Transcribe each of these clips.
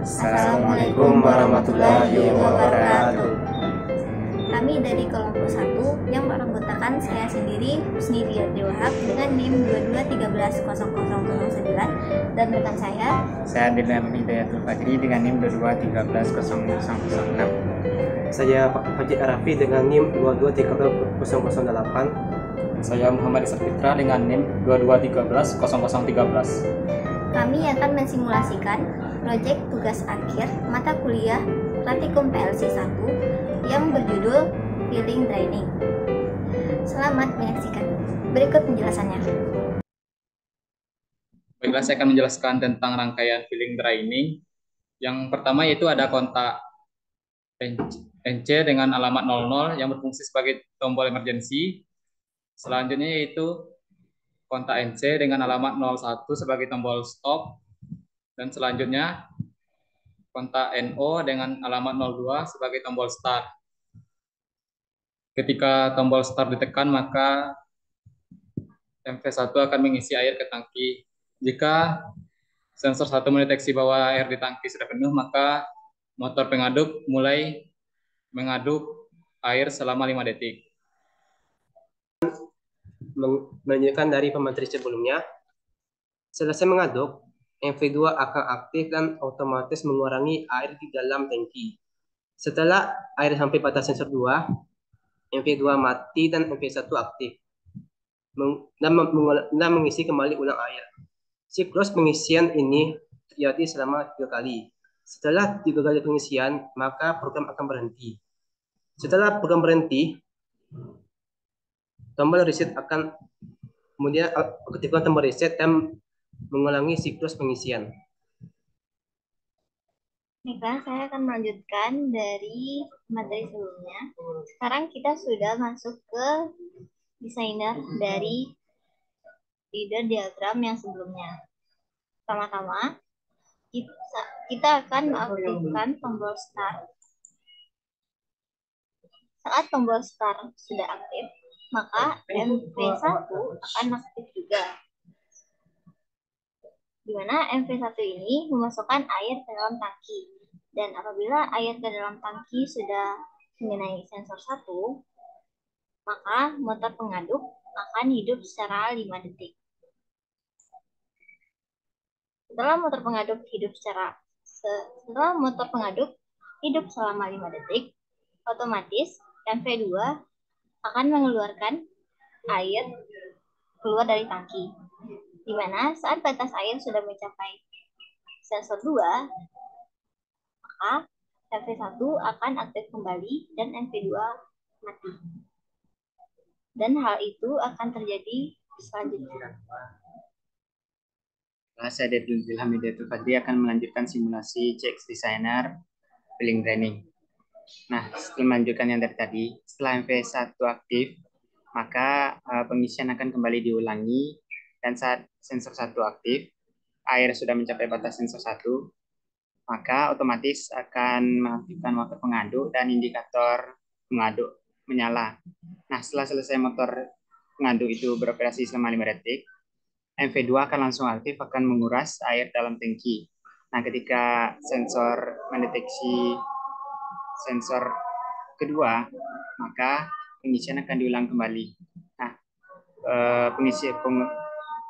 Assalamualaikum warahmatullahi wabarakatuh. Kami dari kelompok 1 yang beranggotakan saya sendiri, Husni Riyadri Wahab dengan NIM 22130009 dan rekan saya Dilem Hidayatul Fajri dengan NIM 22130006. Saya Pak Haji Arafi dengan NIM 22130008. Saya Muhammad Isar Fitra dengan NIM 22130013. Kami akan mensimulasikan proyek tugas akhir mata kuliah Praktikum PLC 1 yang berjudul Feeling Training. Selamat menyaksikan. Berikut penjelasannya. Baiklah, saya akan menjelaskan tentang rangkaian feeling training. Yang pertama yaitu ada kontak NC dengan alamat 00 yang berfungsi sebagai tombol emergency. Selanjutnya yaitu kontak NC dengan alamat 01 sebagai tombol stop. Dan selanjutnya kontak NO dengan alamat 02 sebagai tombol start. Ketika tombol start ditekan, maka MV1 akan mengisi air ke tangki. Jika sensor 1 mendeteksi bahwa air di tangki sudah penuh, maka motor pengaduk mulai mengaduk air selama 5 detik. Melanjutkan dari pemateri sebelumnya, selesai mengaduk, MV2 akan aktif dan otomatis mengurangi air di dalam tangki. Setelah air sampai batas sensor 2, MV2 mati dan MV1 aktif dan mengisi kembali ulang air. Siklus pengisian ini terjadi selama 3 kali. Setelah 3 kali pengisian, maka program akan berhenti. Setelah program berhenti, tombol reset akan kemudian aktifkan tombol reset dan mengulangi siklus pengisian. Baiklah, saya akan melanjutkan dari materi sebelumnya. Sekarang kita sudah masuk ke desainer dari leader diagram yang sebelumnya. Pertama-tama, kita akan mengaktifkan tombol start. Saat tombol start sudah aktif, maka MV1 akan aktif juga. Di mana MV1 ini memasukkan air ke dalam tangki. Dan apabila air ke dalam tangki sudah mengenai sensor 1, maka motor pengaduk akan hidup secara 5 detik. Setelah motor pengaduk hidup selama 5 detik, otomatis MV2 akan mengeluarkan air keluar dari tangki. Di mana saat batas air sudah mencapai sensor 2, maka MV1 akan aktif kembali dan MV2 mati. Dan hal itu akan terjadi selanjutnya. Saya Dilem Hidayatul Fajri akan melanjutkan simulasi CX Designer Feeling Training. Nah, setelah melanjutkan yang dari tadi, setelah MV1 aktif, maka pengisian akan kembali diulangi. Dan saat sensor 1 aktif, air sudah mencapai batas sensor 1, maka otomatis akan mengaktifkan motor pengaduk dan indikator pengaduk menyala. Nah, setelah selesai motor pengaduk itu beroperasi selama 5 detik, MV2 akan langsung aktif, akan menguras air dalam tangki. Nah, ketika sensor mendeteksi sensor kedua, maka pengisian akan diulang kembali. Nah,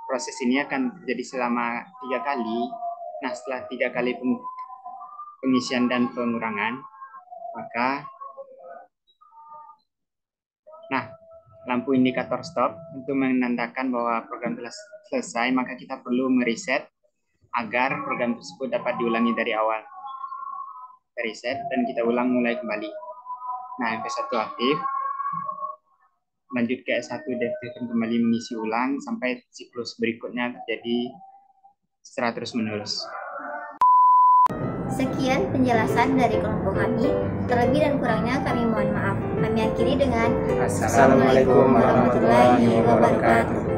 proses ini akan terjadi selama 3 kali. Nah, setelah 3 kali pengisian dan pengurangan, maka lampu indikator stop untuk menandakan bahwa program telah selesai, maka kita perlu mereset agar program tersebut dapat diulangi dari awal. Reset dan kita ulang mulai kembali. Nah, MV1 aktif, lanjut ke S1 diaktifkan kembali mengisi ulang sampai siklus berikutnya terjadi secara terus-menerus. Sekian penjelasan dari kelompok kami. Terlebih dan kurangnya kami mohon maaf. Kami akhiri dengan Assalamualaikum warahmatullahi wabarakatuh.